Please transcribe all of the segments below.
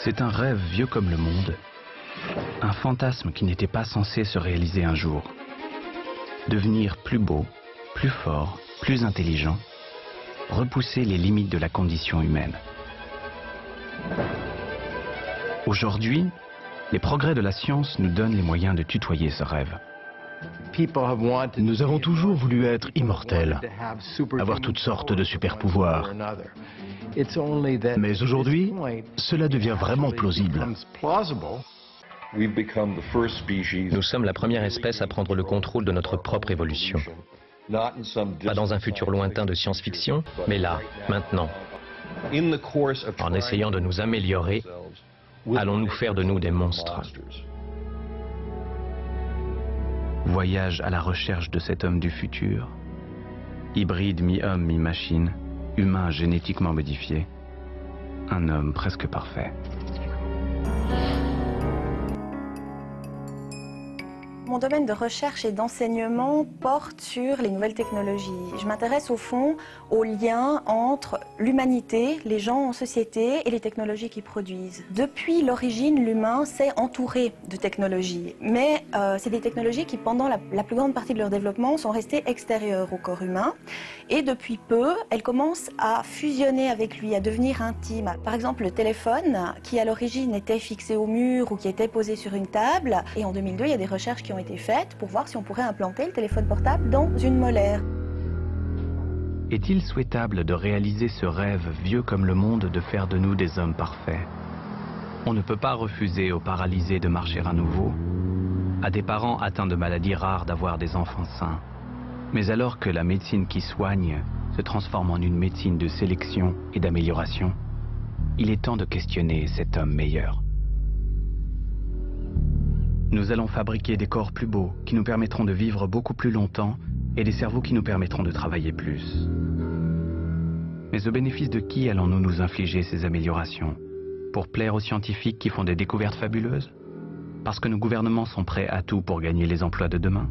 C'est un rêve vieux comme le monde, un fantasme qui n'était pas censé se réaliser un jour. Devenir plus beau, plus fort, plus intelligent, repousser les limites de la condition humaine. Aujourd'hui, les progrès de la science nous donnent les moyens de tutoyer ce rêve. Nous avons toujours voulu être immortels, avoir toutes sortes de super-pouvoirs. Mais aujourd'hui, cela devient vraiment plausible. Nous sommes la première espèce à prendre le contrôle de notre propre évolution. Pas dans un futur lointain de science-fiction, mais là, maintenant. En essayant de nous améliorer, allons-nous faire de nous des monstres? Voyage à la recherche de cet homme du futur, hybride mi-homme, mi-machine, humain génétiquement modifié, un homme presque parfait. Mon domaine de recherche et d'enseignement porte sur les nouvelles technologies. Je m'intéresse au fond au lien entre l'humanité, les gens en société et les technologies qu'ils produisent. Depuis l'origine, l'humain s'est entouré de technologies, mais c'est des technologies qui, pendant la plus grande partie de leur développement, sont restées extérieures au corps humain. Et depuis peu, elles commencent à fusionner avec lui, à devenir intimes. Par exemple, le téléphone, qui à l'origine était fixé au mur ou qui était posé sur une table. Et en 2002, il y a des recherches qui ont été faites pour voir si on pourrait implanter le téléphone portable dans une molaire. Est-il souhaitable de réaliser ce rêve vieux comme le monde de faire de nous des hommes parfaits? On ne peut pas refuser aux paralysés de marcher à nouveau, à des parents atteints de maladies rares d'avoir des enfants sains. Mais alors que la médecine qui soigne se transforme en une médecine de sélection et d'amélioration, il est temps de questionner cet homme meilleur. Nous allons fabriquer des corps plus beaux qui nous permettront de vivre beaucoup plus longtemps et des cerveaux qui nous permettront de travailler plus. Mais au bénéfice de qui allons-nous nous infliger ces améliorations? Pour plaire aux scientifiques qui font des découvertes fabuleuses? Parce que nos gouvernements sont prêts à tout pour gagner les emplois de demain?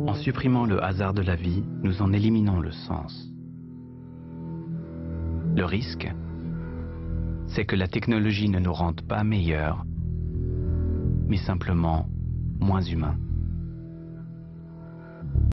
En supprimant le hasard de la vie, nous en éliminons le sens. Le risque, c'est que la technologie ne nous rende pas meilleurs, mais simplement moins humains.